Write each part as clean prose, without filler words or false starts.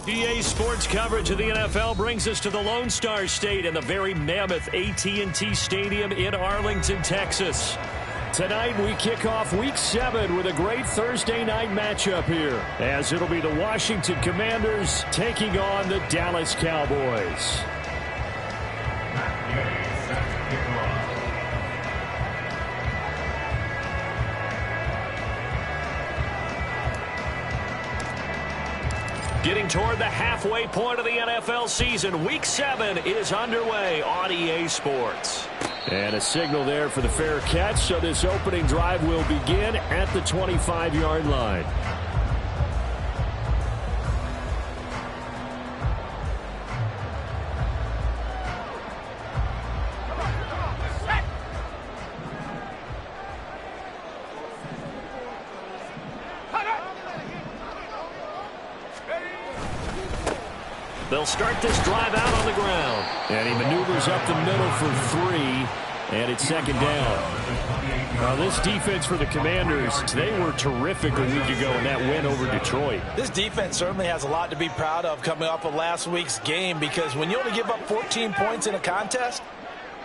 EA Sports coverage of the NFL brings us to the Lone Star State and the very mammoth AT&T Stadium in Arlington, Texas. Tonight we kick off Week 7 with a great Thursday night matchup here, as it'll be the Washington Commanders taking on the Dallas Cowboys. Getting toward the halfway point of the NFL season, Week 7 is underway on EA Sports. And a signal there for the fair catch, so this opening drive will begin at the 25-yard line. They'll start this drive out on the ground. And he maneuvers up the middle for 3, and it's second down. Now, this defense for the Commanders, they were terrific a week ago in that win over Detroit. This defense certainly has a lot to be proud of coming off of last week's game, because when you only give up 14 points in a contest,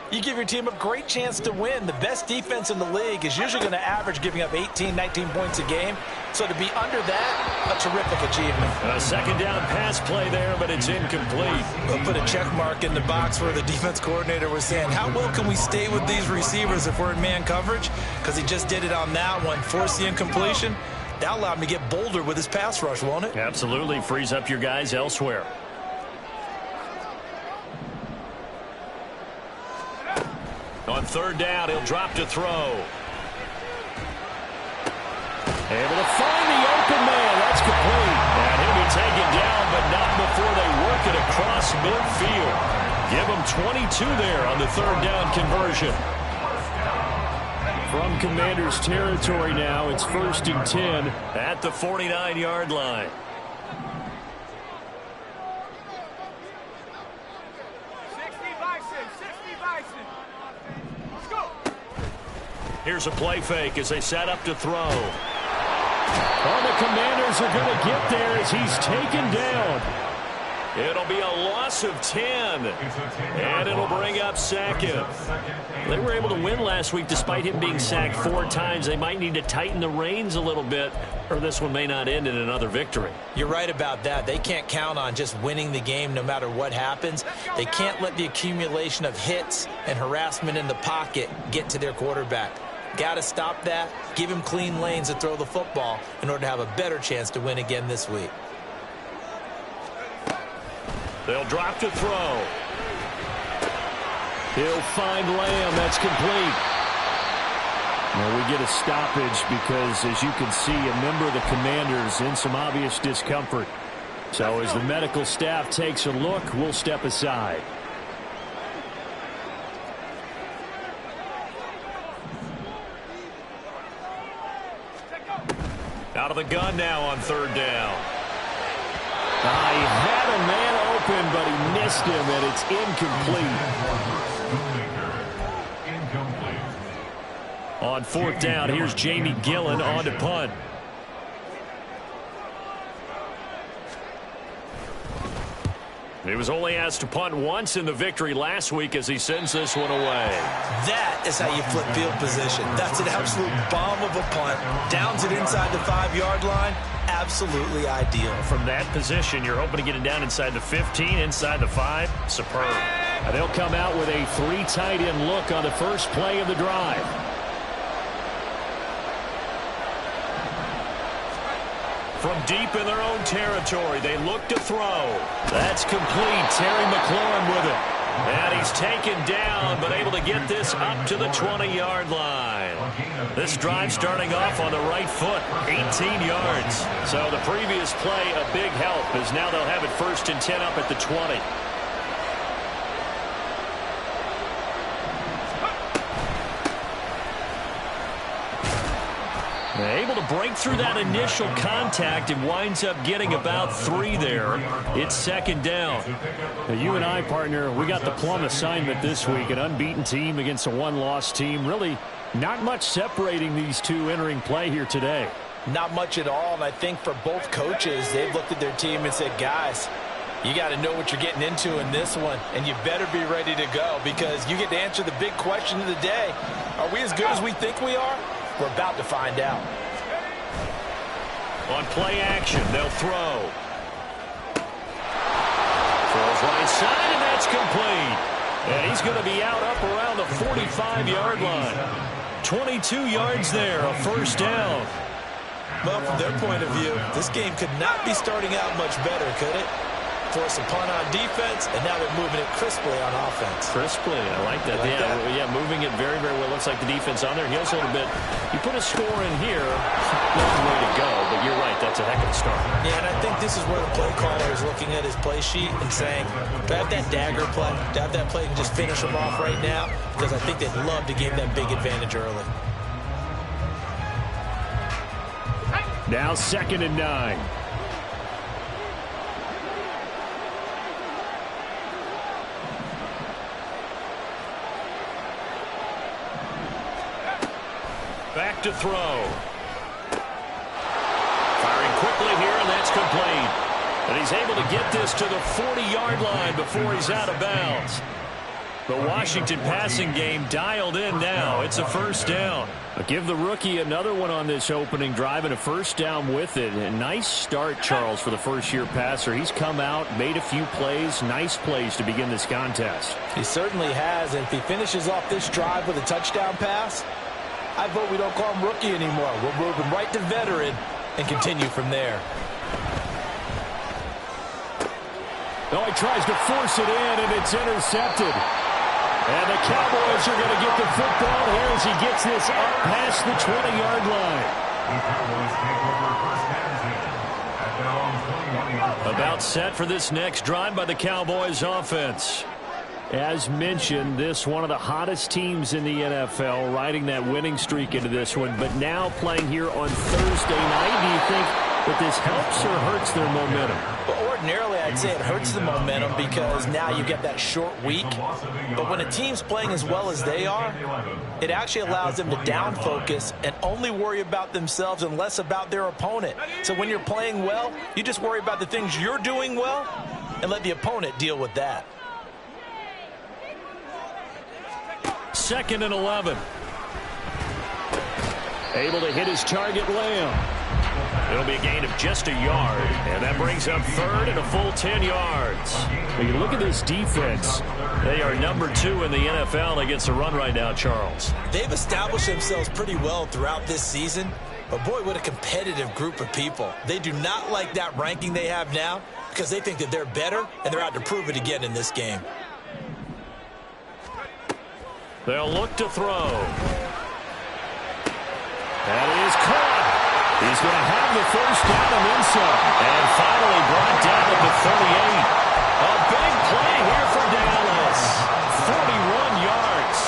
you give your team a great chance to win. The best defense in the league is usually going to average giving up 18, 19 points a game. So to be under that, a terrific achievement. A second down pass play there, but it's incomplete. We'll put a check mark in the box where the defense coordinator was saying, how well can we stay with these receivers if we're in man coverage? Because he just did it on that one, forced the incompletion. That allowed him to get bolder with his pass rush, won't it? Absolutely. Frees up your guys elsewhere. On third down, he'll drop to throw. Able to find the open man. That's complete. And he'll be taken down, but not before they work it across midfield. Give him 22 there on the third down conversion. From Commanders territory now, it's 1st and 10 at the 49-yard line. Here's a play fake as they set up to throw. Oh, the Commanders are going to get there as he's taken down. It'll be a loss of 10, and it'll bring up second. They were able to win last week despite him being sacked 4 times. They might need to tighten the reins a little bit, or this one may not end in another victory. You're right about that. They can't count on just winning the game no matter what happens. They can't let the accumulation of hits and harassment in the pocket get to their quarterback. Got to stop that, give him clean lanes to throw the football in order to have a better chance to win again this week. They'll drop to throw. He'll find Lamb. That's complete. Now we get a stoppage because, as you can see, a member of the Commanders in some obvious discomfort. So as the medical staff takes a look, we'll step aside. Out of the gun now on third down. He had a man open, but he missed him, and it's incomplete. On fourth down, here's Jamie Gillen on to punt. He was only asked to punt once in the victory last week as he sends this one away. That is how you flip field position. That's an absolute bomb of a punt. Downs it inside the 5-yard line. Absolutely ideal. From that position, you're hoping to get it down inside the 15, inside the 5. Superb. And they'll come out with a 3 tight end look on the first play of the drive. From deep in their own territory, they look to throw. That's complete. Terry McLaurin with it. And he's taken down, but able to get this up to the 20-yard line. This drive starting off on the right foot, 18 yards. So the previous play, a big help, as now they'll have it 1st and 10 up at the 20. Able to break through that initial contact and winds up getting about 3 there. It's second down. Now, you and I, partner, we got the plum assignment this week. An unbeaten team against a one-loss team. Really not much separating these two entering play here today. Not much at all, and I think for both coaches, they've looked at their team and said, guys, you got to know what you're getting into in this one, and you better be ready to go because you get to answer the big question of the day. Are we as good as we think we are? We're about to find out. On play action, they'll throw. Throws right side, and that's complete. And he's going to be out up around the 45-yard line. 22 yards there, a first down. Well, from their point of view, this game could not be starting out much better, could it? Force a punt on defense, and now they're moving it crisply on offense. Crisply, I like that. Yeah, moving it very, very well. Looks like the defense on there. Heels a little bit. You put a score in here, long way to go, but you're right, that's a heck of a start. Yeah, and I think this is where the play caller is looking at his play sheet and saying, do I have that dagger play? Do I have that play and just finish them off right now? Because I think they'd love to give that big advantage early. Now 2nd and 9. Back to throw. Firing quickly here, and that's complete. And he's able to get this to the 40-yard line before he's out of bounds. The Washington passing game dialed in now. It's a first down. I'll give the rookie another one on this opening drive and a first down with it. A nice start, Charles, for the first-year passer. He's come out, made a few plays, nice plays to begin this contest. He certainly has, and if he finishes off this drive with a touchdown pass, I vote we don't call him rookie anymore. We'll move him right to veteran and continue from there. No, he tries to force it in, and it's intercepted. And the Cowboys are going to get the football here as he gets this up past the 20-yard line. About set for this next drive by the Cowboys offense. As mentioned, this one of the hottest teams in the NFL, riding that winning streak into this one, but now playing here on Thursday night. Do you think that this helps or hurts their momentum? Well, ordinarily, I'd say it hurts the momentum because now you get that short week. But when a team's playing as well as they are, it actually allows them to down focus and only worry about themselves and less about their opponent. So when you're playing well, you just worry about the things you're doing well and let the opponent deal with that. 2nd and 11. Able to hit his target, Lamb. It'll be a gain of just a yard, and that brings up 3rd and a full 10 yards. When you look at this defense, they are number 2 in the NFL against the run right now, Charles. They've established themselves pretty well throughout this season, but boy, what a competitive group of people. They do not like that ranking they have now because they think that they're better, and they're out to prove it again in this game. They'll look to throw. That is caught. He's going to have the first down and then some. And finally brought down at the 38. A big play here for Dallas. 41 yards.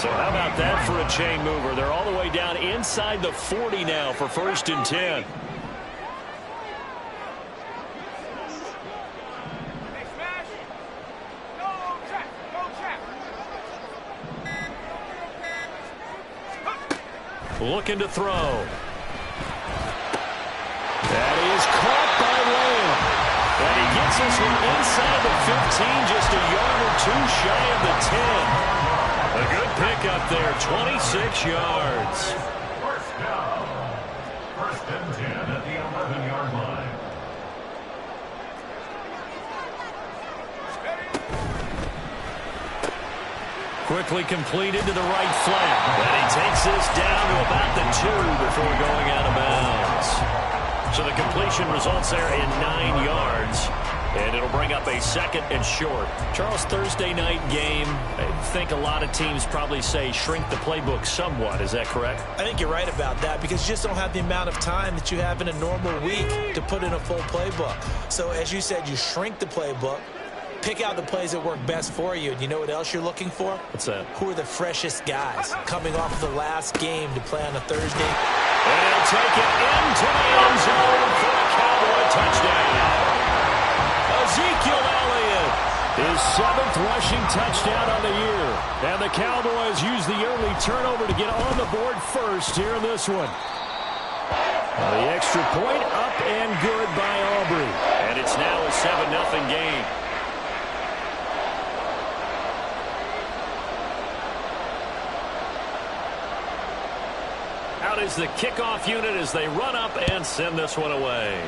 So how about that for a chain mover? They're all the way down inside the 40 now for 1st and 10. Looking to throw. That is caught by Lamb. And he gets us from inside the 15, just a yard or two shy of the 10. A good pickup there, 26 yards. First down. 1st and 10 at the 11-yard line. Quickly completed to the right flat. And he takes this down to about the 2 before going out of bounds. So the completion results there in 9 yards. And it'll bring up a 2nd and short. Charles, Thursday night game, I think a lot of teams probably say shrink the playbook somewhat. Is that correct? I think you're right about that because you just don't have the amount of time that you have in a normal week to put in a full playbook. So as you said, you shrink the playbook. Pick out the plays that work best for you. And you know what else you're looking for? What's that? Who are the freshest guys coming off of the last game to play on a Thursday? And he'll take it into the end zone for a Cowboy touchdown. Ezekiel Elliott His 7th rushing touchdown on the year. And the Cowboys use the early turnover to get on the board first here in this one. The extra point up and good by Aubrey. And it's now a 7-0 game. Out is the kickoff unit as they run up and send this one away.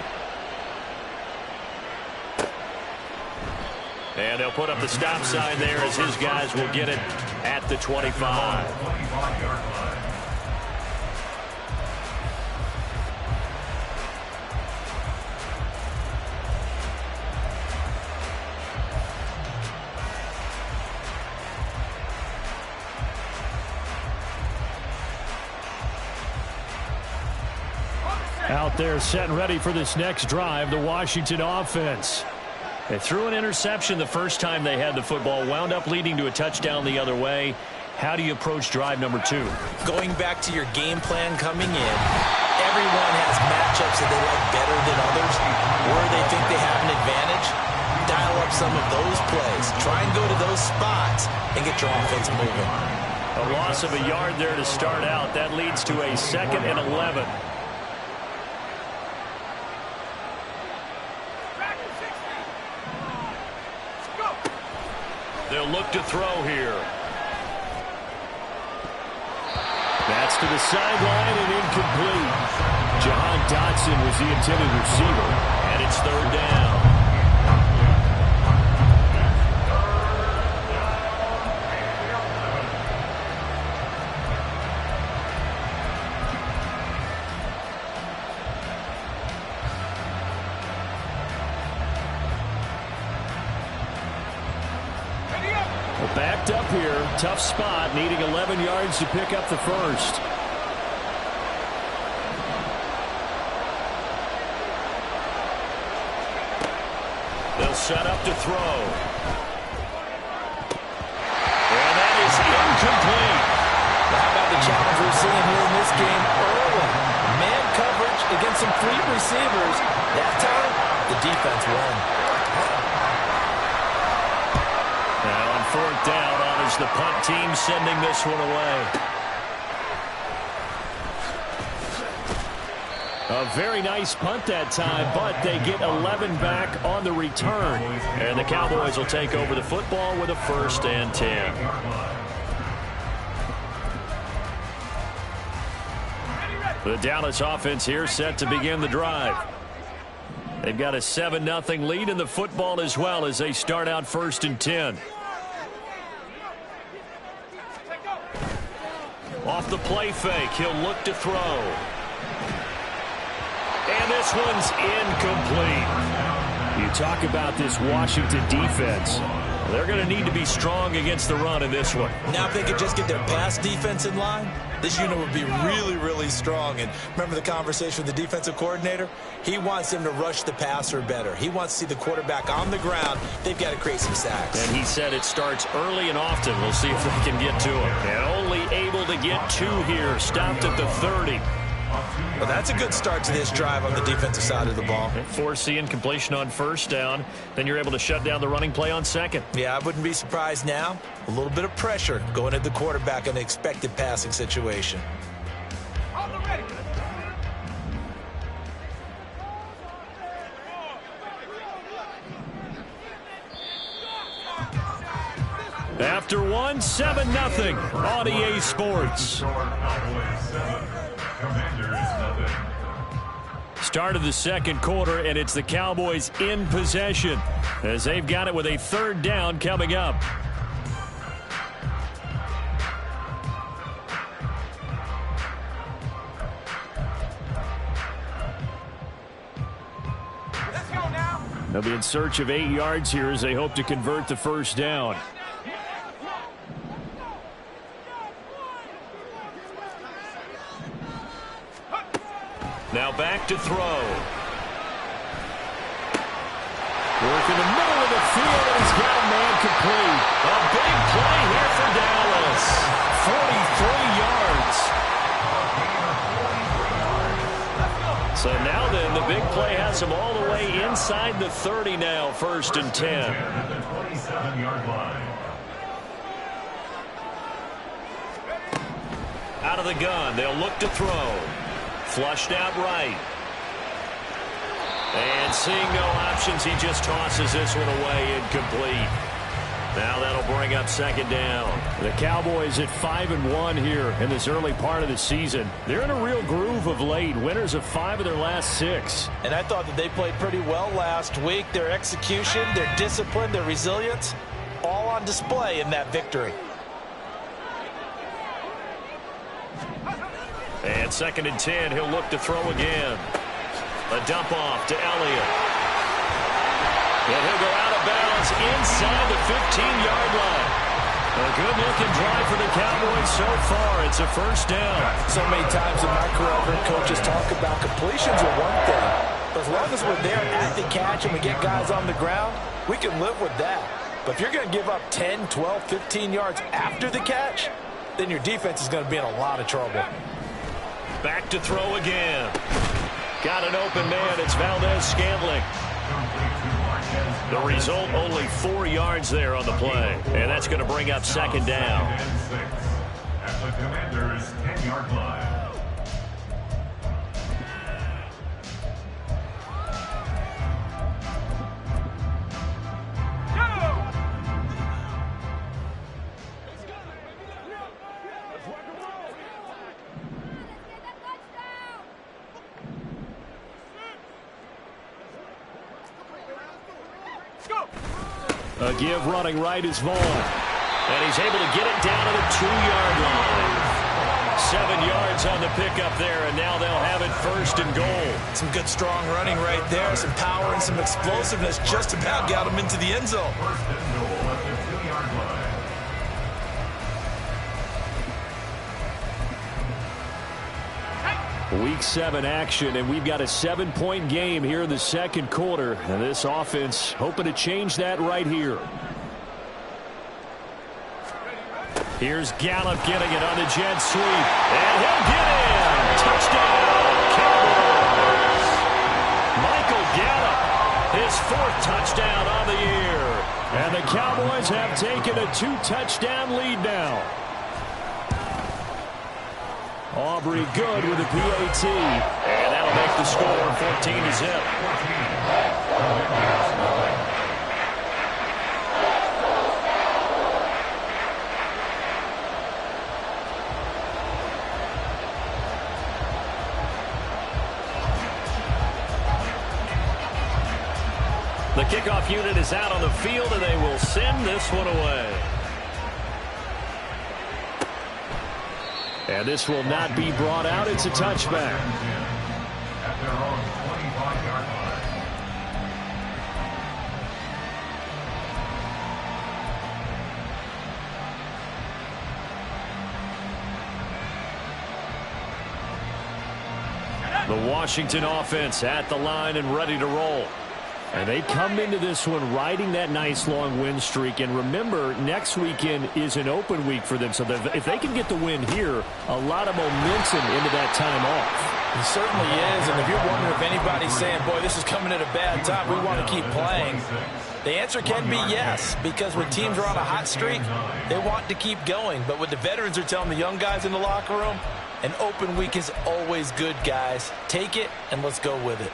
And they'll put up the stop sign there as his guys will get it at the 25. Out there set and ready for this next drive, the Washington offense. They threw an interception the first time they had the football, wound up leading to a touchdown the other way. How do you approach drive number 2? Going back to your game plan coming in, everyone has matchups that they like better than others. Where they think they have an advantage, dial up some of those plays. Try and go to those spots and get your offense moving. A loss of a yard there to start out. That leads to a 2nd and 11. They'll look to throw here. That's to the sideline and incomplete. Jahan Dotson was the intended receiver, and it's 3rd down. Backed up here, tough spot, needing 11 yards to pick up the first. They'll set up to throw. And that is incomplete. How about the challenge we're seeing here in this game early? Man coverage against some free receivers. That time, the defense won. Now on 4th down, on is the punt team sending this one away. A very nice punt that time, but they get 11 back on the return. And the Cowboys will take over the football with a 1st and 10. The Dallas offense here set to begin the drive. They've got a 7-0 lead in the football as well as they start out 1st and 10. Off the play fake, he'll look to throw. And this one's incomplete. You talk about this Washington defense. They're going to need to be strong against the run in this one. Now if they could just get their pass defense in line, this unit would be really, really strong. And remember the conversation with the defensive coordinator? He wants them to rush the passer better. He wants to see the quarterback on the ground. They've got to create some sacks. And he said it starts early and often. We'll see if they can get to him. And only able to get 2 here. Stopped at the 30. Well, that's a good start to this drive on the defensive side of the ball. Force the incompletion on 1st down. Then you're able to shut down the running play on 2nd. Yeah, I wouldn't be surprised now. A little bit of pressure going at the quarterback in an expected passing situation. After 1, 7-0 on EA Sports. Start of the 2nd quarter, and it's the Cowboys in possession as they've got it with a 3rd down coming up. Let's go now. They'll be in search of 8 yards here as they hope to convert the 1st down. Now back to throw. Work in the middle of the field, and he's got a man complete. A big play here for Dallas. 43 yards. So now then, the big play has him all the way inside the 30 now, 1st and 10. 7-yard line. Out of the gun, they'll look to throw. Flushed out right. And seeing no options, he just tosses this one away, incomplete. Now that'll bring up second down. The Cowboys at 5-1 here in this early part of the season. They're in a real groove of late. Winners of 5 of their last 6. And I thought that they played pretty well last week. Their execution, their discipline, their resilience, all on display in that victory. And 2nd and 10, he'll look to throw again. A dump off to Elliott. And he'll go out of bounds inside the 15-yard line. A good-looking drive for the Cowboys so far. It's a first down. So many times in my career, I've heard coaches talk about completions are one thing. But as long as we're there at the catch and we get guys on the ground, we can live with that. But if you're going to give up 10, 12, 15 yards after the catch, then your defense is going to be in a lot of trouble. Back to throw again. Got an open man. It's Valdez-Scantling. The result, only 4 yards there on the play. And that's going to bring up second down. At the Commander's 10-yard line. A give running right is Vaughn. And he's able to get it down to the 2-yard line. 7 yards on the pickup there, and now they'll have it 1st and goal. Some good strong running right there, some power and some explosiveness just about got him into the end zone. 1st and goal at the 2-yard line. Week 7 action, and we've got a 7-point game here in the second quarter. And this offense hoping to change that right here. Here's Gallup getting it on the jet sweep. And he'll get in. Touchdown, Cowboys. Michael Gallup, his 4th touchdown on the year. And the Cowboys have taken a 2-touchdown lead now. Aubrey good with a PAT. And that'll make the score 14-zip. The kickoff unit is out on the field, and they will send this one away. And this will not be brought out. It's a touchback. At their own 25-yard line. The Washington offense at the line and ready to roll. And they come into this one riding that nice long win streak. And remember, next weekend is an open week for them. So if they can get the win here, a lot of momentum into that time off. It certainly is. And if you're wondering if anybody's saying, boy, this is coming at a bad time, we want to keep playing, the answer can be yes. Because when teams are on a hot streak, they want to keep going. But what the veterans are telling the young guys in the locker room, an open week is always good, guys. Take it and let's go with it.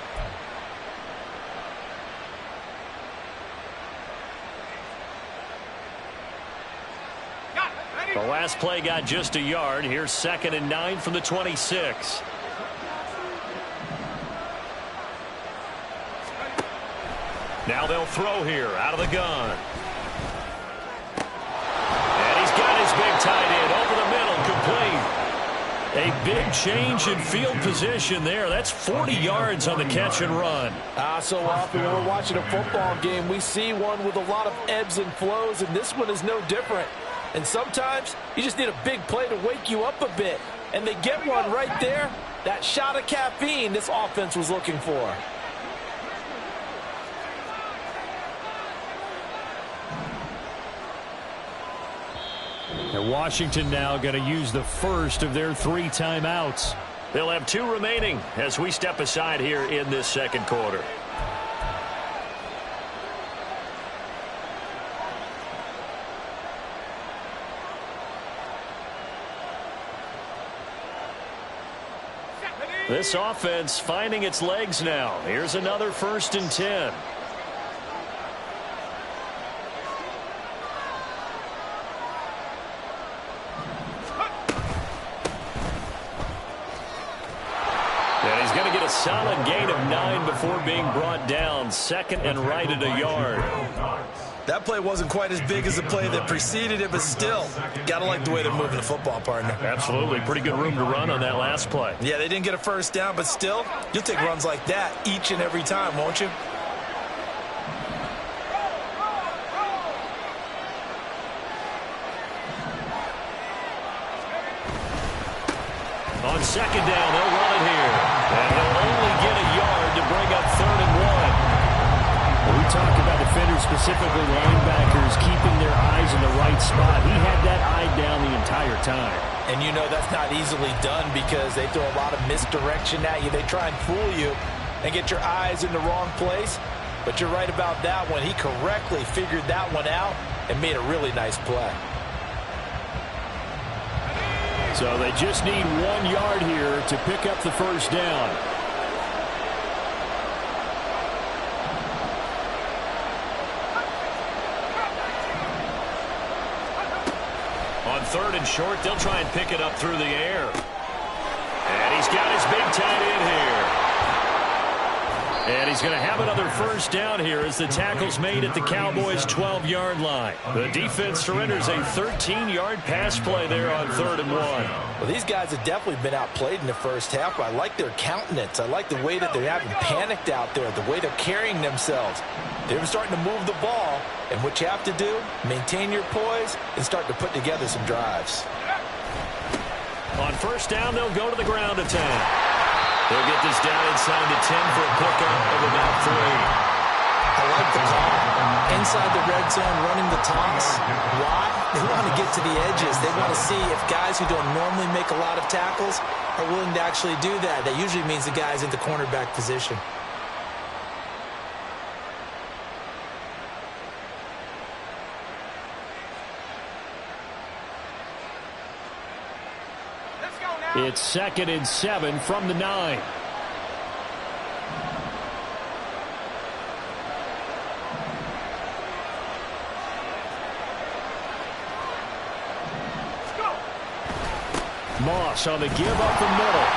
The last play got just a yard. Here's 2nd and 9 from the 26. Now they'll throw here out of the gun. And he's got his big tight end over the middle, complete. A big change in field position there. That's 40 yards on the catch and run. So often when we're watching a football game, we see one with a lot of ebbs and flows, and this one is no different. And sometimes you just need a big play to wake you up a bit. And they get one right there. That shot of caffeine this offense was looking for. And Washington now going to use the first of their 3 timeouts. They'll have 2 remaining as we step aside here in this second quarter. This offense finding its legs now. Here's another 1st and 10. And he's going to get a solid gain of 9 before being brought down. 2nd and right at a yard. That play wasn't quite as big as the play that preceded it, but still, got to like the way they're moving the football, partner. Absolutely. Pretty good room to run on that last play. Yeah, they didn't get a 1st down, but still, you'll take runs like that each and every time, won't you? On 2nd down, they'll run it here. And he'll only get a yard to bring up 3rd and 1. We talk about defenders, specifically linebackers, keeping their eyes in the right spot. He had that eye down the entire time. And you know that's not easily done because they throw a lot of misdirection at you. They try and fool you and get your eyes in the wrong place. But you're right about that one. He correctly figured that one out and made a really nice play. So they just need 1 yard here to pick up the 1st down. On 3rd and short, they'll try and pick it up through the air. And he's got his big tight end here. And he's going to have another 1st down here as the tackle's made at the Cowboys' 12-yard line. The defense surrenders a 13-yard pass play there on 3rd and 1. Well, these guys have definitely been outplayed in the 1st half, but I like their countenance. I like the way that they haven't panicked out there, the way they're carrying themselves. They're starting to move the ball, and what you have to do, maintain your poise and start to put together some drives. On 1st down, they'll go to the ground attack. They'll get this down inside the 10 for a pickup of about 3. I like the call. Inside the red zone, running the toss. Why? They want to get to the edges. They want to see if guys who don't normally make a lot of tackles are willing to actually do that. That usually means the guy's in the cornerback position. It's 2nd and 7 from the 9. Moss on the give up the middle.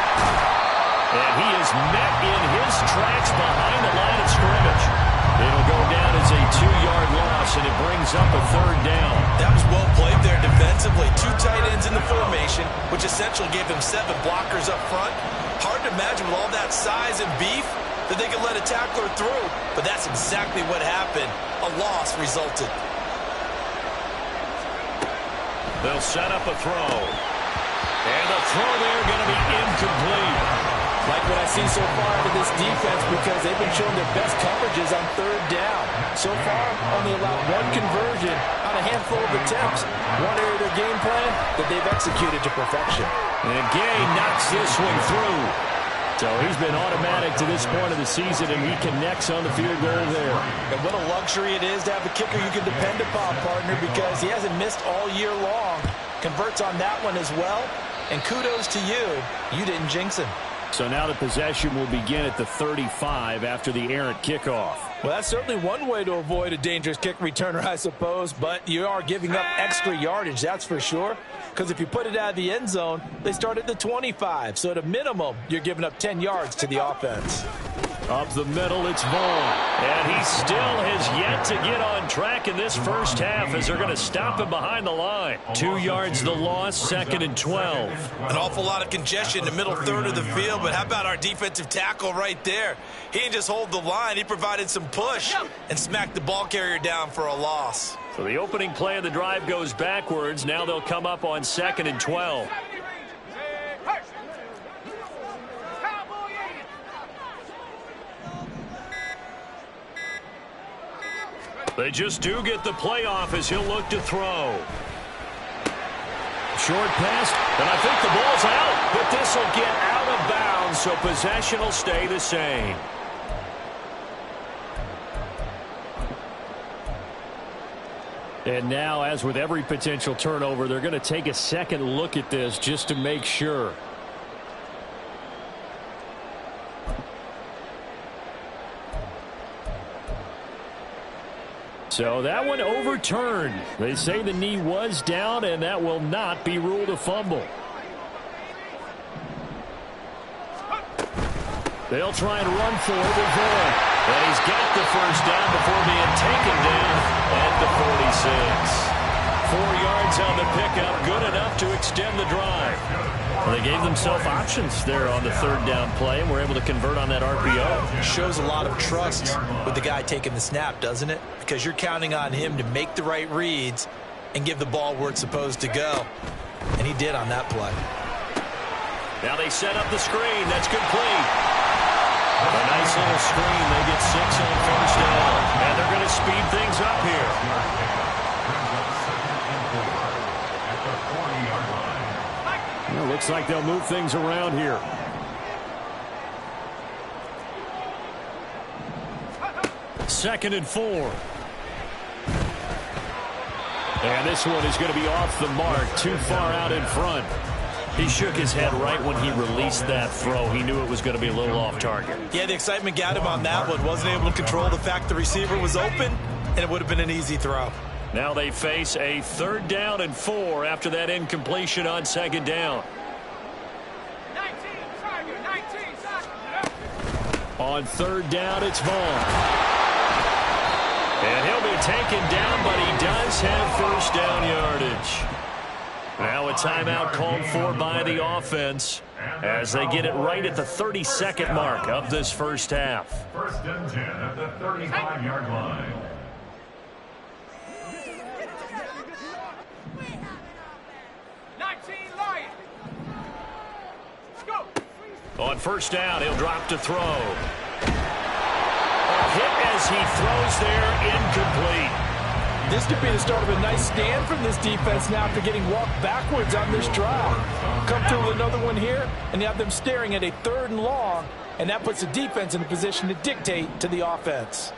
And he is met in his tracks behind the line of scrimmage. It'll go down as a 2-yard loss, and it brings up a 3rd down. That was well played there defensively. 2 tight ends in the formation, which essentially gave them 7 blockers up front. Hard to imagine with all that size and beef that they could let a tackler through. But that's exactly what happened. A loss resulted. They'll set up a throw. And the throw there going to be incomplete. Like what I see so far out of this defense because they've been showing their best coverages on 3rd down. So far, only allowed 1 conversion on a handful of attempts. One area of their game plan that they've executed to perfection. And Gay knocks this one through. So he's been automatic to this point of the season, and he connects on the field goal there. And what a luxury it is to have a kicker you can depend upon, partner, because he hasn't missed all year long. Converts on that one as well. And kudos to you. You didn't jinx him. So now the possession will begin at the 35 after the errant kickoff. Well, that's certainly one way to avoid a dangerous kick returner, I suppose, but you are giving up extra yardage, that's for sure, because if you put it out of the end zone, they start at the 25, so at a minimum, you're giving up 10 yards to the offense. Up the middle, it's Vaughn. And he still has yet to get on track in this 1st half as they're going to stop him behind the line. 2 yards the loss, 2nd and 12. An awful lot of congestion in the middle 3rd of the field, but how about our defensive tackle right there? He didn't just hold the line, he provided some push and smacked the ball carrier down for a loss. So the opening play of the drive goes backwards. Now they'll come up on 2nd and 12. They just do get the playoff as he'll look to throw. Short pass, and I think the ball's out, but this will get out of bounds, so possession will stay the same. And now, as with every potential turnover, they're going to take a second look at this just to make sure. So that one overturned. They say the knee was down, and that will not be ruled a fumble. They'll try and run for it with Vaughan. And he's got the first down before being taken down at the 46. 4 yards on the pickup, good enough to extend the drive. Well, they gave themselves options there on the third down play, and were able to convert on that RPO. Shows a lot of trust with the guy taking the snap, doesn't it? Because you're counting on him to make the right reads and give the ball where it's supposed to go. And he did on that play. Now they set up the screen. That's complete. A nice little screen. They get 6 on first down. And they're going to speed things up here. Well, looks like they'll move things around here. Second and 4. And this one is going to be off the mark, too far out in front. He shook his head right when he released that throw. He knew it was going to be a little off target. Yeah, the excitement got him on that one. Wasn't able to control the fact the receiver was open, and it would have been an easy throw. Now they face a 3rd down and 4 after that incompletion on 2nd down. On 3rd down, it's Vaughn. And he'll be taken down, but he does have first down yardage. Now a timeout called for by the offense as they get it right at the 32nd mark of this first half. 1st and 10 at the 35-yard line. On first down, he'll drop to throw. A hit as he throws there, incomplete. This could be the start of a nice stand from this defense now after getting walked backwards on this drive. Come through with another one here, and you have them staring at a 3rd and long, and that puts the defense in a position to dictate to the offense.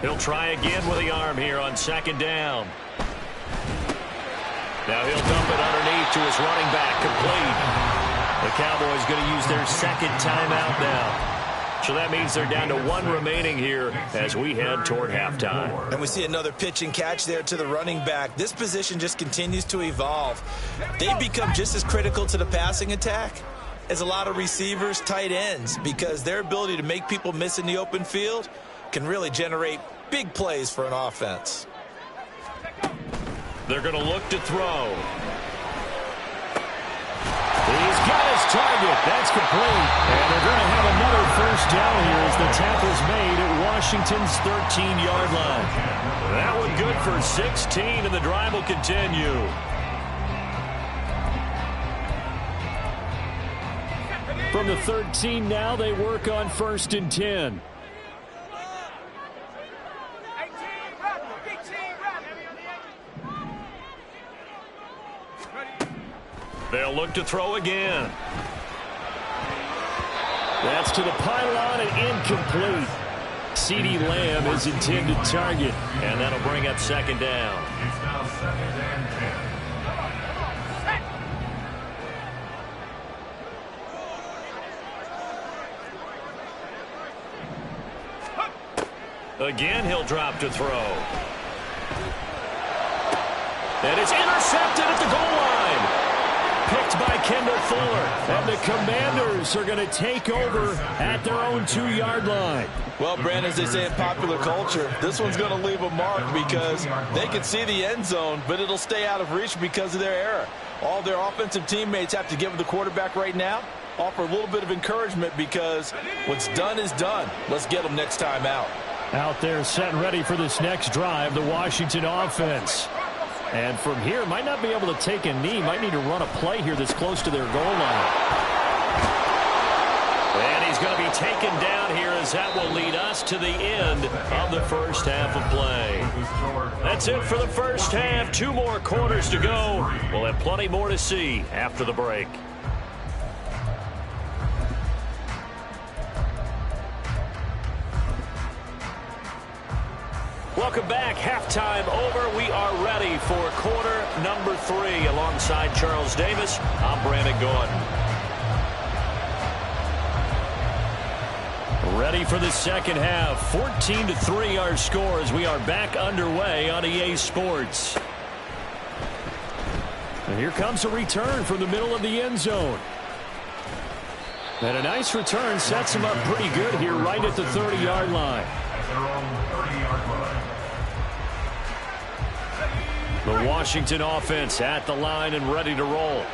He'll try again with the arm here on 2nd down. Now he'll dump it underneath to his running back, complete. The Cowboys going to use their 2nd timeout now. So that means they're down to 1 remaining here as we head toward halftime. And we see another pitch and catch there to the running back. This position just continues to evolve. They've become just as critical to the passing attack as a lot of receivers, tight ends, because their ability to make people miss in the open field can really generate big plays for an offense. They're going to look to throw. He's got his target. That's complete. And they're going to have another first down here as the tackle's made at Washington's 13-yard line. That one good for 16, and the drive will continue. From the 13 now, they work on 1st and 10. They'll look to throw again. That's to the pylon and incomplete. CeeDee Lamb is intended target, and that'll bring up 2nd down. It's now 2nd and 10. Again, he'll drop to throw. And it's intercepted at the goal line. Picked by Kendall Fuller. And the Commanders are going to take over at their own 2-yard line. Well, Brandon, as they say in popular culture, this one's going to leave a mark because they can see the end zone, but it'll stay out of reach because of their error. All their offensive teammates have to give the quarterback right now, offer a little bit of encouragement because what's done is done. Let's get them next time out. Out there set and ready for this next drive, the Washington offense. And from here, might not be able to take a knee. Might need to run a play here that's close to their goal line. And he's going to be taken down here as that will lead us to the end of the first half of play. That's it for the first half. 2 more quarters to go. We'll have plenty more to see after the break. Welcome back. Halftime over. We are ready for quarter number 3. Alongside Charles Davis, I'm Brandon Gordon. Ready ready for the second half. 14-3 our score as we are back underway on EA Sports. And here comes a return from the middle of the end zone. And a nice return sets him up pretty good here right at the 30-yard line. At their own 30-yard line. The Washington offense at the line and ready to roll.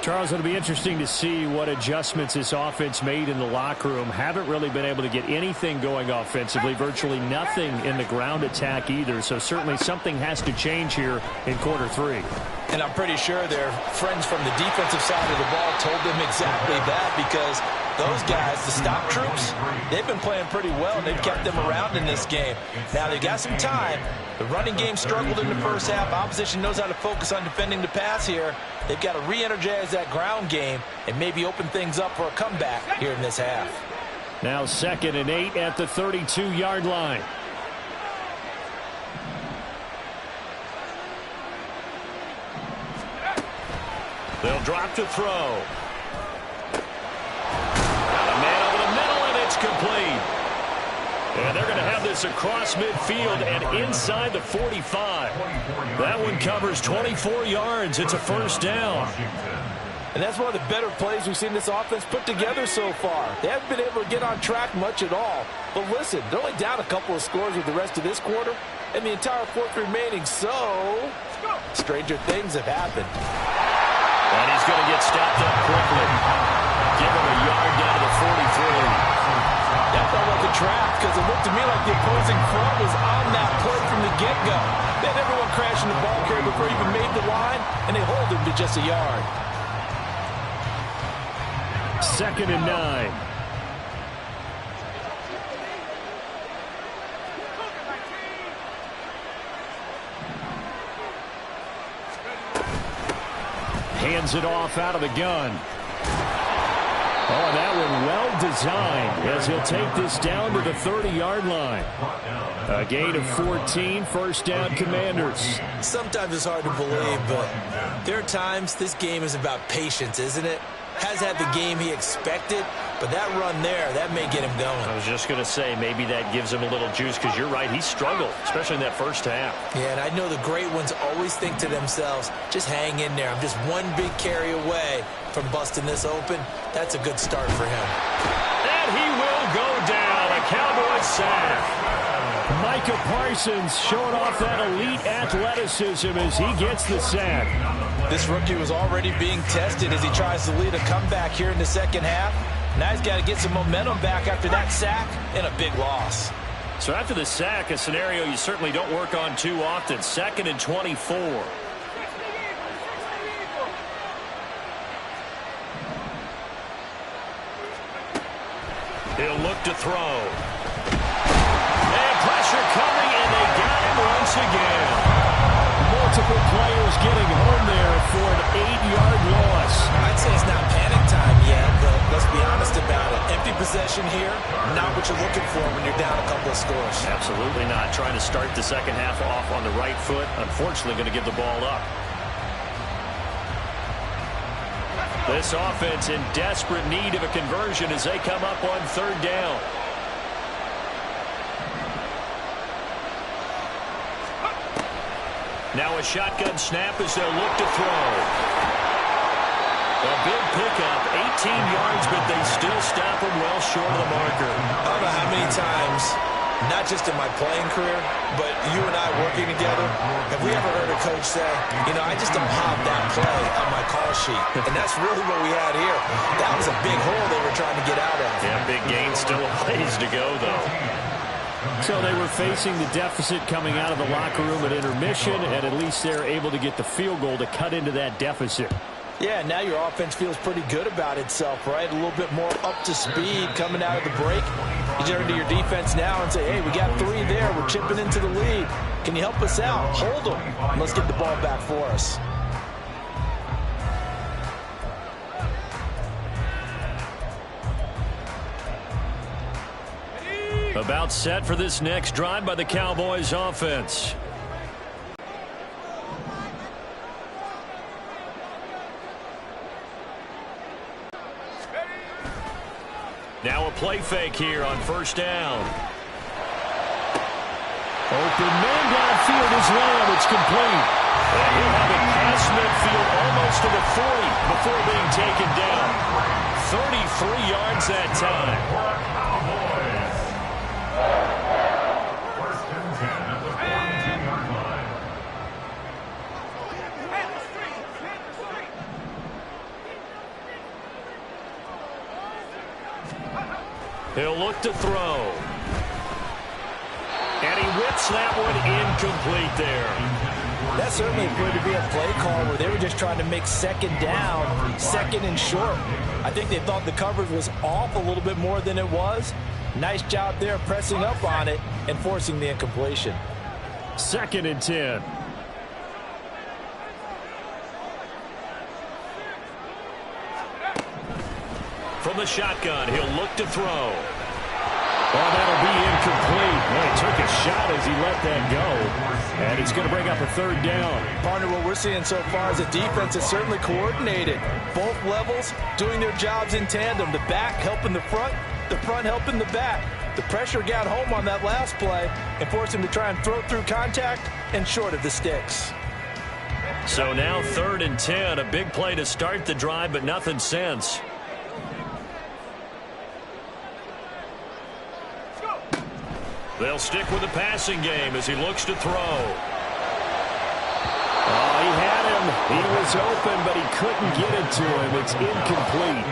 Charles, it'll be interesting to see what adjustments this offense made in the locker room. Haven't really been able to get anything going offensively, virtually nothing in the ground attack either. So certainly something has to change here in quarter three. And I'm pretty sure their friends from the defensive side of the ball told them exactly that, because those guys, the stop troops, they've been playing pretty well, and they've kept them around in this game. Now, they got some time. The running game struggled in the first half. Opposition knows how to focus on defending the pass here. They've got to re-energize that ground game and maybe open things up for a comeback here in this half. Now 2nd and 8 at the 32-yard line. They'll drop to throw. Got a man over the middle, and it's complete. And they're going to have this across midfield and inside the 45. That one covers 24 yards. It's a first down. And that's one of the better plays we've seen this offense put together so far. They haven't been able to get on track much at all. But listen, they're only down a couple of scores with the rest of this quarter and the entire fourth remaining. So, stranger things have happened. And he's going to get stopped up quickly. Give him a yard down to the 43. That felt like a trap, because it looked to me like the opposing front was on that play from the get-go. They had everyone crashing the ball carrier before he even made the line, and they hold him to just a yard. 2nd and 9. Hands it off out of the gun. Oh, that one well designed as he'll take this down to the 30-yard line. A gain of 14, first down Commanders. Sometimes it's hard to believe, but there are times this game is about patience, isn't it? Has had the game he expected, but that run there, that may get him going. I was just going to say, maybe that gives him a little juice, because you're right, he struggled, especially in that first half. Yeah, and I know the great ones always think to themselves, just hang in there. I'm just one big carry away from busting this open. That's a good start for him. And he will go down, a Cowboy sack. Micah Parsons showing off that elite athleticism as he gets the sack. This rookie was already being tested as he tries to lead a comeback here in the second half. Now he's got to get some momentum back after that sack and a big loss. So after the sack, a scenario you certainly don't work on too often. 2nd and 24. He'll look to throw. And pressure coming, and they got him once again. Multiple players getting home there for an 8-yard loss. I'd say it's not panic time yet, but let's be honest about it. Empty possession here, not what you're looking for when you're down a couple of scores. Absolutely not. Trying to start the second half off on the right foot. Unfortunately, going to give the ball up. This offense in desperate need of a conversion as they come up on 3rd down. Now a shotgun snap as they'll look to throw. A big pickup, 18 yards, but they still stop him well short of the marker. I don't know how many times, not just in my playing career, but you and I working together, have we ever heard a coach say, you know, I just don't have that play on my call sheet. And that's really what we had here. That was a big hole they were trying to get out of. Yeah, big gain, still a ways to go, though. So they were facing the deficit coming out of the locker room at intermission, and at least they're able to get the field goal to cut into that deficit. Yeah, now your offense feels pretty good about itself, right? A little bit more up to speed coming out of the break. You turn to your defense now and say, hey, we got 3 there. We're chipping into the lead. Can you help us out? Hold them. Let's get the ball back for us. About set for this next drive by the Cowboys offense. Now a play fake here on first down. Open man downfield is Lamb. It's complete. And he'll have it past midfield almost to the 40 before being taken down. 33 yards that time. First and 10 at the 42-yard line. He'll look to throw. And he whips that one incomplete there. That certainly appeared to be a play call where they were just trying to make second down, second and short. I think they thought the coverage was off a little bit more than it was. Nice job there pressing up on it and forcing the incompletion. 2nd and 10. From the shotgun, he'll look to throw. Oh, that'll be incomplete. Well, he took a shot as he let that go. And it's going to bring up a 3rd down. Partner, what we're seeing so far is a defense that's certainly coordinated. Both levels doing their jobs in tandem. The back helping the front helping the back. The pressure got home on that last play and forced him to try and throw through contact and short of the sticks. So now 3rd and 10. A big play to start the drive, but nothing since. They'll stick with the passing game as he looks to throw. Oh, he had him. He was open, but he couldn't get it to him. It's incomplete.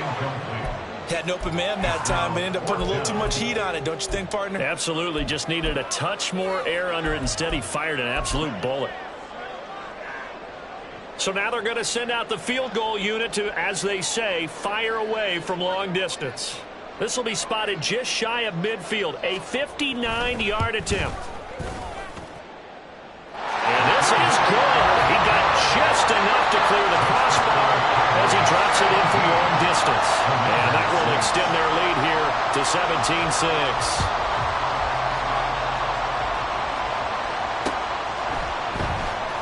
Had an open man that time, but ended up putting a little too much heat on it, don't you think, partner? Absolutely. Just needed a touch more air under it. Instead, he fired an absolute bullet. So now they're going to send out the field goal unit to, as they say, fire away from long distance. This will be spotted just shy of midfield, a 59-yard attempt. And this is good. He got just enough to clear the crossbar as he drops it in from long distance. And that will extend their lead here to 17-6.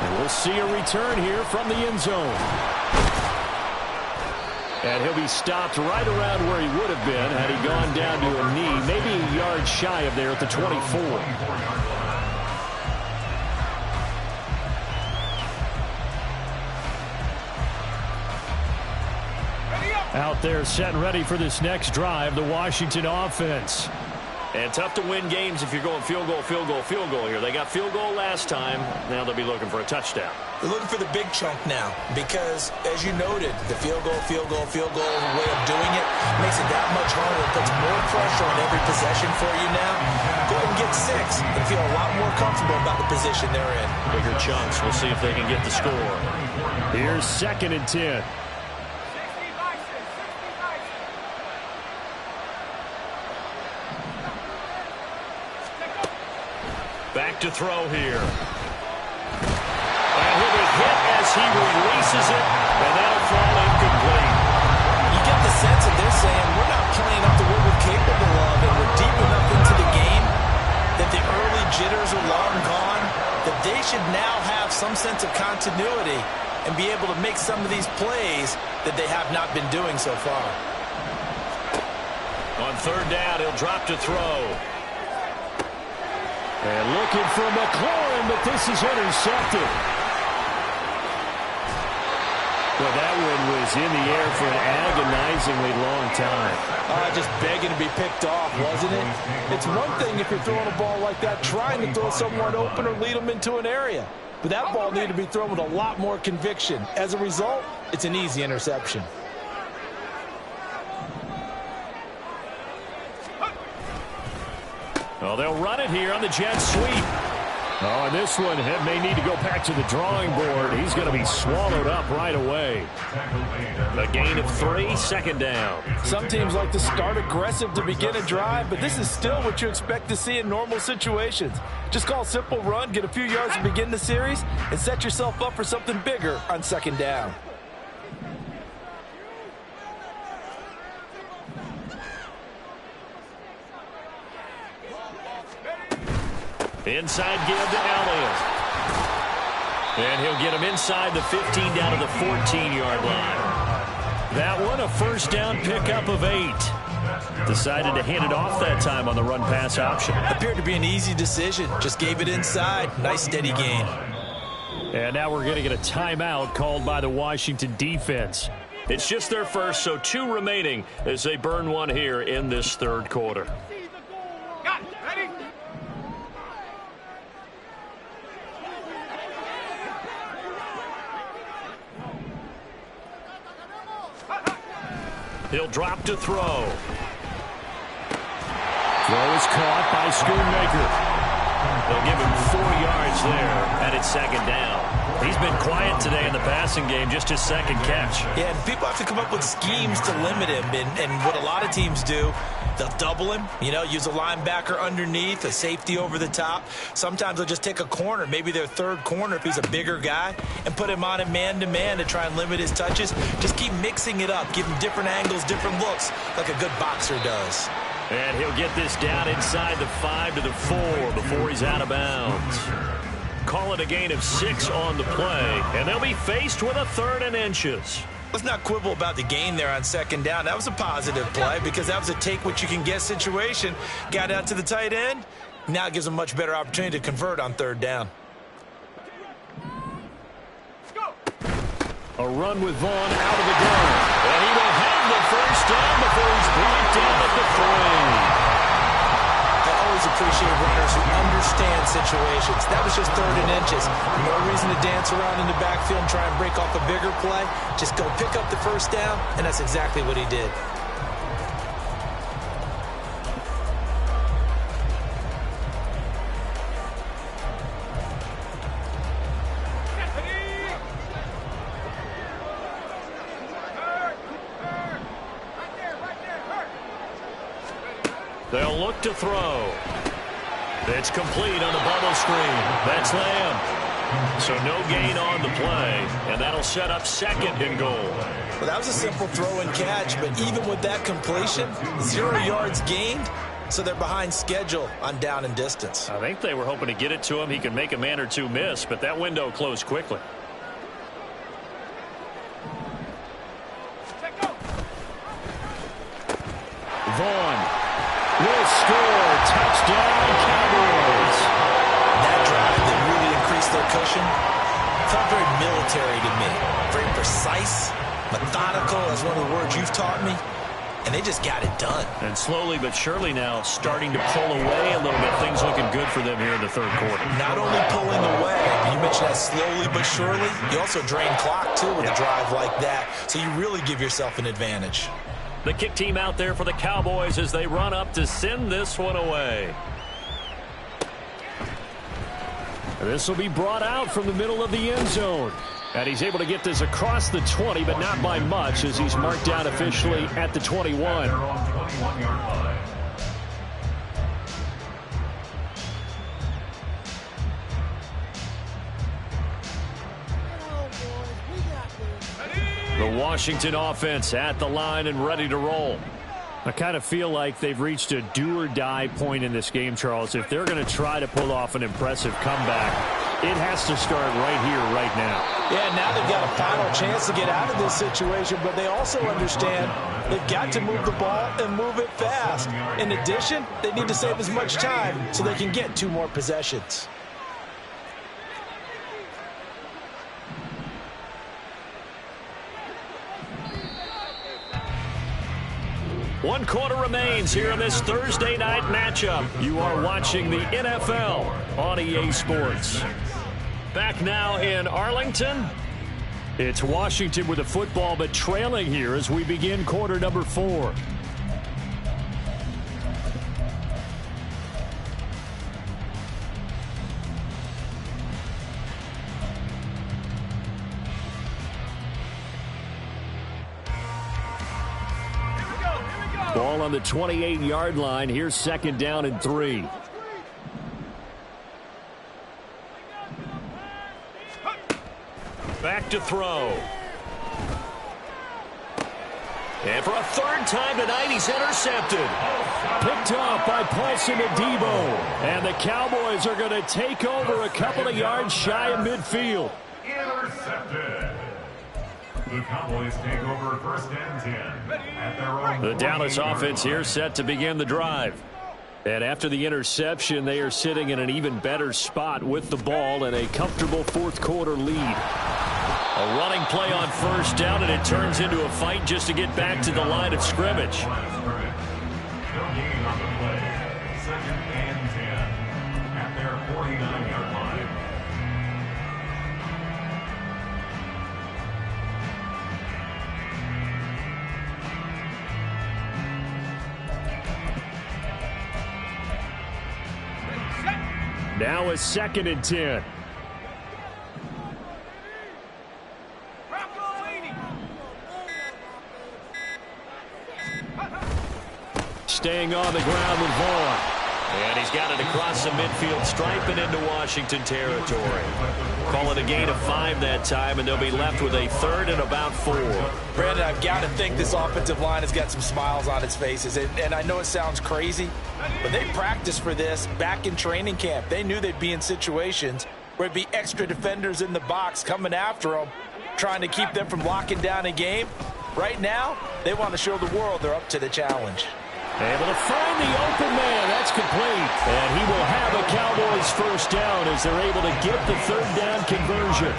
And we'll see a return here from the end zone. And he'll be stopped right around where he would have been had he gone down to a knee, maybe a yard shy of there at the 24. Out there set and ready for this next drive, the Washington offense. And tough to win games if you're going field goal, field goal, field goal here. They got field goal last time. Now they'll be looking for a touchdown. They're looking for the big chunk now because, as you noted, the field goal way of doing it makes it that much harder. It puts more pressure on every possession for you now. Go ahead and get 6 and feel a lot more comfortable about the position they're in. Bigger chunks. We'll see if they can get the score. Here's 2nd and 10. Back to throw here. And he'll be hit as he releases it, and that'll fall incomplete. You get the sense that they're saying we're not playing up to what we're capable of, and we're deep enough into the game that the early jitters are long gone, that they should now have some sense of continuity and be able to make some of these plays that they have not been doing so far. On 3rd down, he'll drop to throw. And looking for McLaurin, but this is intercepted. Well, that one was in the air for an agonizingly long time. Just begging to be picked off, wasn't it? It's one thing if you're throwing a ball like that, trying to throw someone open or lead them into an area. But that ball needed to be thrown with a lot more conviction. As a result, it's an easy interception. Well, they'll run it here on the jet sweep. Oh, and this one may need to go back to the drawing board. He's going to be swallowed up right away. A gain of 3, 2nd down. Some teams like to start aggressive to begin a drive, but this is still what you expect to see in normal situations. Just call a simple run, get a few yards to begin the series, and set yourself up for something bigger on 2nd down. Inside give to Elliott. And he'll get him inside the 15 down to the 14-yard line. That one a 1st down pickup of 8. Decided to hand it off that time on the run-pass option. Appeared to be an easy decision. Just gave it inside. Nice steady gain. And now we're going to get a timeout called by the Washington defense. It's just their first, so 2 remaining as they burn one here in this third quarter. He'll drop to throw. Throw is caught by Schoonmaker. They'll give him 4 yards there, and it's second down. He's been quiet today in the passing game, just his second catch. Yeah, and people have to come up with schemes to limit him, and what a lot of teams do, they'll double him, use a linebacker underneath, a safety over the top. Sometimes they'll just take a corner, maybe their third corner if he's a bigger guy, and put him on a man-to-man to try and limit his touches. Just keep mixing it up, give him different angles, different looks, like a good boxer does. And he'll get this down inside the 5 to the 4 before he's out of bounds. Call it a gain of 6 on the play, and they'll be faced with a 3rd and inches. Let's not quibble about the gain there on second down. That was a positive play because that was a take-what-you-can-get situation. Got out to the tight end. Now it gives them a much better opportunity to convert on 3rd down. A run with Vaughn out of the gun. And he will have the first down before he's brought down at the 3. I always appreciate runners who understand situations. That was just 3rd and inches. No reason to dance around in the backfield and try and break off a bigger play. Just go pick up the first down, and that's exactly what he did. They'll look to throw. It's complete on the bubble screen. That's Lamb. So no gain on the play, and that'll set up 2nd and goal. Well, that was a simple throw and catch, but even with that completion, 0 yards gained, so they're behind schedule on down and distance. I think they were hoping to get it to him. He could make a man or 2 miss, but that window closed quickly. Vaughn will score. Touchdown, Cowboys. That drive that really increased their cushion felt very military to me. Very precise, methodical. That's one of the words you've taught me. And they just got it done. And slowly but surely now starting to pull away a little bit. Things looking good for them here in the third quarter. Not only pulling away, you mentioned that slowly but surely, you also drain clock too with a drive like that. So you really give yourself an advantage. The kick team out there for the Cowboys as they run up to send this one away. This will be brought out from the middle of the end zone. And he's able to get this across the 20, but not by much as he's marked down officially at the 21. They're on 21-yard line. The Washington offense at the line and ready to roll. I kind of feel like they've reached a do-or-die point in this game, Charles. If they're going to try to pull off an impressive comeback, it has to start right here, right now. Yeah, now they've got a final chance to get out of this situation, but they also understand they've got to move the ball and move it fast. In addition, they need to save as much time so they can get 2 more possessions. One quarter remains here in this Thursday night matchup. You are watching the NFL on EA Sports. Back now in Arlington. It's Washington with the football, but trailing here as we begin quarter number 4. Ball on the 28-yard line. Here's 2nd down and 3. Back to throw. And for a 3rd time tonight, he's intercepted. Picked off by Paulson Adebo. And the Cowboys are going to take over a couple of yards shy of midfield. Intercepted. the Cowboys take over 1st and 10 at their own. The Dallas offense here set to begin the drive. And after the interception, they are sitting in an even better spot with the ball and a comfortable fourth quarter lead. A running play on 1st down, and it turns into a fight just to get back to the line of scrimmage. No gain on the play. 2nd and 10 at their 49-yard line. Now it's 2nd and 10. Staying on the ground with Vaughn. And he's got it across the midfield stripe and into Washington territory. Call it a gain of 5 that time, and they'll be left with a 3rd and about 4. Brandon, I've got to think this offensive line has got some smiles on its faces. And I know it sounds crazy, but they practiced for this back in training camp. They knew they'd be in situations where it'd be extra defenders in the box coming after them, trying to keep them from locking down a game. Right now, they want to show the world they're up to the challenge. Able to find the open man. That's complete. And he will have a Cowboys 1st down as they're able to get the 3rd down conversion.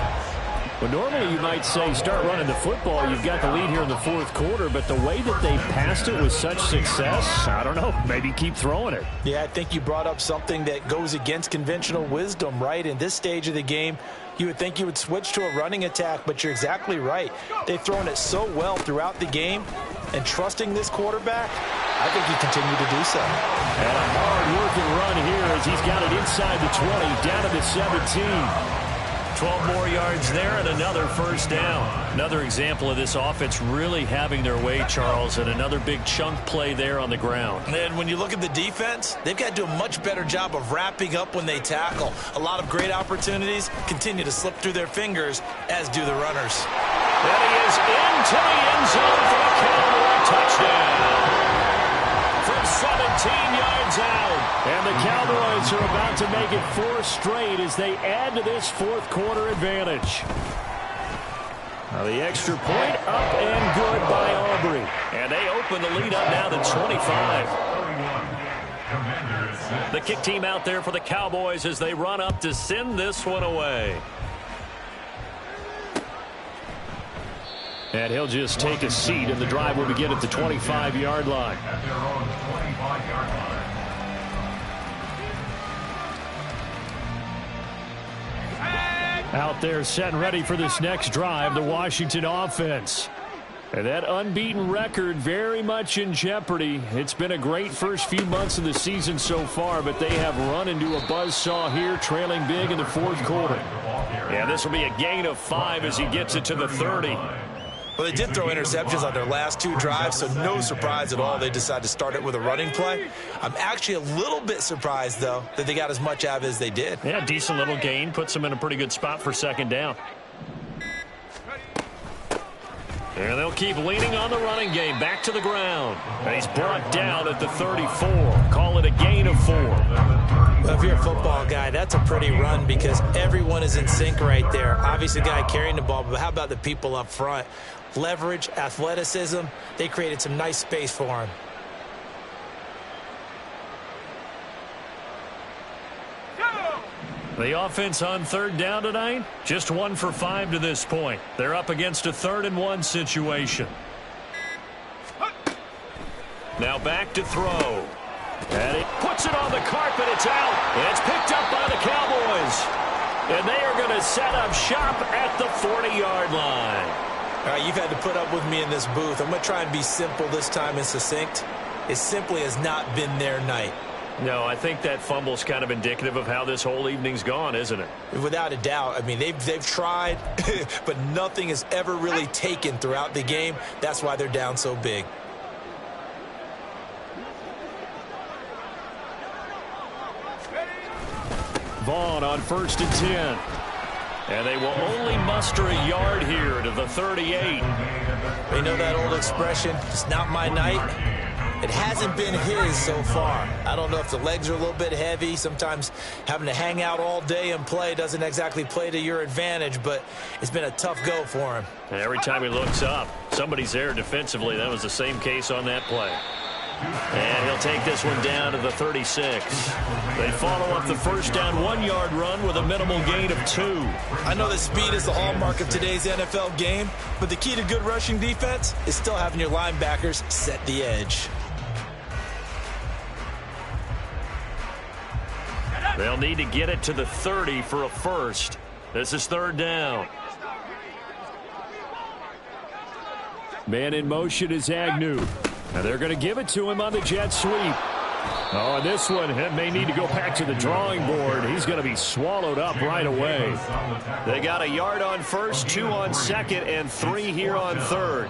Well, normally you might say start running the football. You've got the lead here in the 4th quarter, but the way that they passed it with such success, I don't know, maybe keep throwing it. Yeah, I think you brought up something that goes against conventional wisdom, right? In this stage of the game, you would think you would switch to a running attack, but you're exactly right. They've thrown it so well throughout the game, and trusting this quarterback, I think he continued to do so. And a hard-working run here as he's got it inside the 20, down to the 17. 12 more yards there and another 1st down. Another example of this offense really having their way, Charles, and another big chunk play there on the ground. And when you look at the defense, they've got to do a much better job of wrapping up when they tackle. A lot of great opportunities continue to slip through their fingers, as do the runners. And he is into the end zone for a Cowboy touchdown. From 17 yards out. And the Cowboys are about to make it 4 straight as they add to this 4th quarter advantage. Now the extra point up and good by Aubrey. And they open the lead up now to 25. The kick team out there for the Cowboys as they run up to send this one away. And he'll just take a seat, and the drive will begin at the 25-yard line. At their own 25-yard line. Out there set and ready for this next drive, the Washington offense. And that unbeaten record very much in jeopardy. It's been a great first few months of the season so far, but they have run into a buzzsaw here, trailing big in the 4th quarter. Yeah, this will be a gain of 5 as he gets it to the 30. Well, they did throw interceptions on their last 2 drives, so no surprise at all they decided to start it with a running play. I'm actually a little bit surprised, though, that they got as much out of it as they did. Yeah, decent little gain. Puts them in a pretty good spot for 2nd down. And they'll keep leaning on the running game. Back to the ground. And he's brought down at the 34. Call it a gain of 4. Well, if you're a football guy, that's a pretty run because everyone is in sync right there. Obviously, the guy carrying the ball, but how about the people up front? Leverage, athleticism, they created some nice space for him. The offense on 3rd down tonight, just 1 for 5 to this point. They're up against a 3rd and 1 situation. Now back to throw. And he puts it on the carpet. It's out. It's picked up by the Cowboys. And they are going to set up shop at the 40-yard line. All right, you've had to put up with me in this booth. I'm going to try and be simple this time and succinct. It simply has not been their night. No, I think that fumble's kind of indicative of how this whole evening's gone, isn't it? Without a doubt. I mean, they've tried, but nothing has ever really taken throughout the game. That's why they're down so big. Vaughn on 1st and 10. And they will only muster a yard here to the 38. You know that old expression, it's not my night. It hasn't been his so far. I don't know if the legs are a little bit heavy. Sometimes having to hang out all day and play doesn't exactly play to your advantage, but it's been a tough go for him. And every time he looks up, somebody's there defensively. That was the same case on that play. And he'll take this one down to the 36. They follow up the first down 1-yard run with a minimal gain of 2. I know that speed is the hallmark of today's NFL game, but the key to good rushing defense is still having your linebackers set the edge. They'll need to get it to the 30 for a first. This is 3rd down. Man in motion is Agnew. And they're going to give it to him on the jet sweep. Oh, and this one may need to go back to the drawing board. He's going to be swallowed up right away. They got a yard on first, 2 on second, and 3 here on third.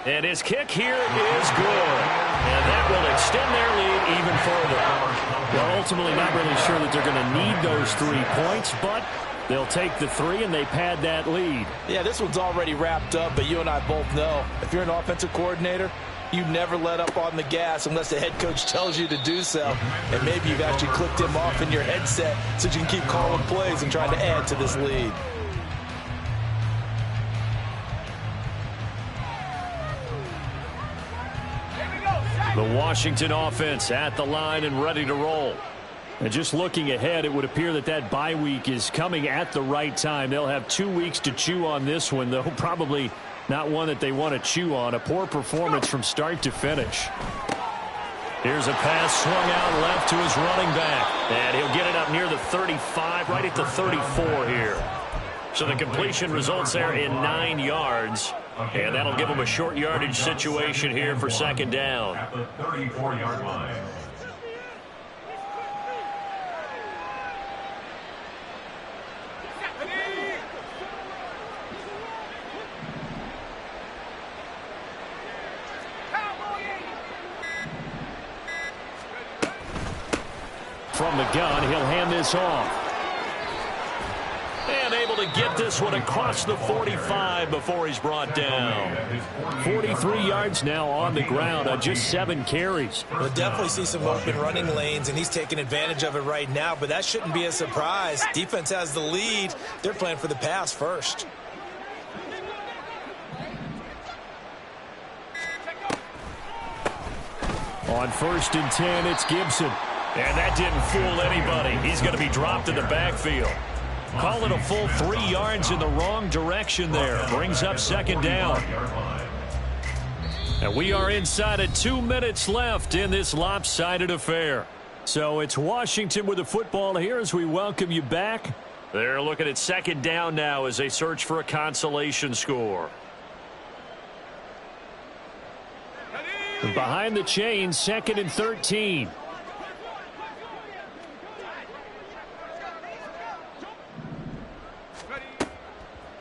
And his kick here is good. And that will extend their lead even further. Well, ultimately not really sure that they're going to need those 3 points, but they'll take the 3 and they pad that lead. Yeah, this one's already wrapped up, but you and I both know if you're an offensive coordinator, you never let up on the gas unless the head coach tells you to do so. And maybe you've actually clicked him off in your headset so you can keep calling plays and trying to add to this lead. The Washington offense at the line and ready to roll. And just looking ahead, it would appear that that bye week is coming at the right time. They'll have 2 weeks to chew on this one, though probably not one that they want to chew on. A poor performance from start to finish. Here's a pass swung out left to his running back. And he'll get it up near the 35, right at the 34 here. So the completion results there in 9 yards. And that'll give him a short yardage situation here for 2nd down. At the 34-yard line. From the gun, he'll hand this off. And able to get this one across the 45 before he's brought down. 43 yards now on the ground on just 7 carries. We'll definitely see some open running lanes, and he's taking advantage of it right now, but that shouldn't be a surprise. Defense has the lead. They're playing for the pass first. On 1st and 10, it's Gibson. And that didn't fool anybody. He's going to be dropped in the backfield. Call it a full 3 yards in the wrong direction there. Brings up 2nd down. And we are inside of 2 minutes left in this lopsided affair. So it's Washington with the football here as we welcome you back. They're looking at 2nd down now as they search for a consolation score. Behind the chains, 2nd and 13.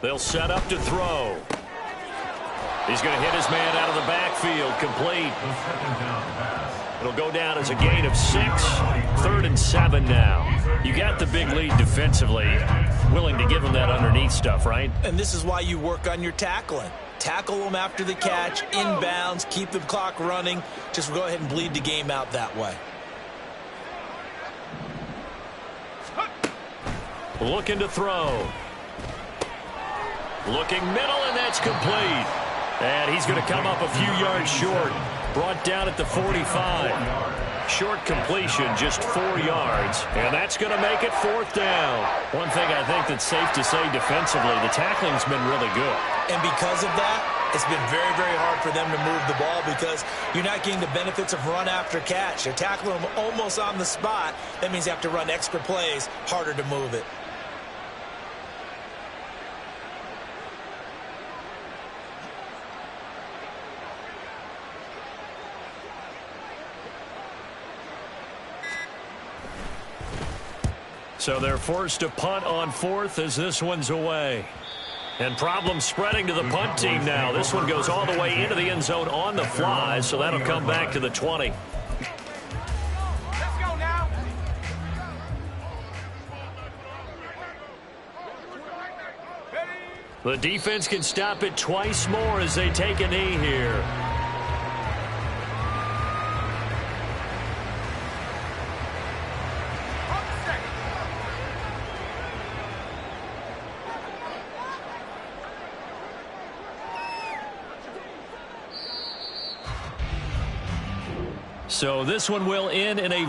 They'll set up to throw. He's going to hit his man out of the backfield, complete. It'll go down as a gain of 6. 3rd and 7 now. You got the big lead defensively. Willing to give him that underneath stuff, right? And this is why you work on your tackling. Tackle them after the catch, inbounds, keep the clock running. Just go ahead and bleed the game out that way. Looking to throw. Looking middle, and that's complete. And he's going to come up a few yards short. Brought down at the 45. Short completion, just 4 yards. And that's going to make it 4th down. One thing I think that's safe to say defensively, the tackling's been really good. And because of that, it's been very, very hard for them to move the ball because you're not getting the benefits of run after catch. You're tackling them almost on the spot. That means you have to run extra plays, harder to move it. So they're forced to punt on 4th as this one's away. And problems spreading to the punt team now. This one goes all the way into the end zone on the fly, so that'll come back to the 20. Let's go now. The defense can stop it twice more as they take a knee here. So this one will end in a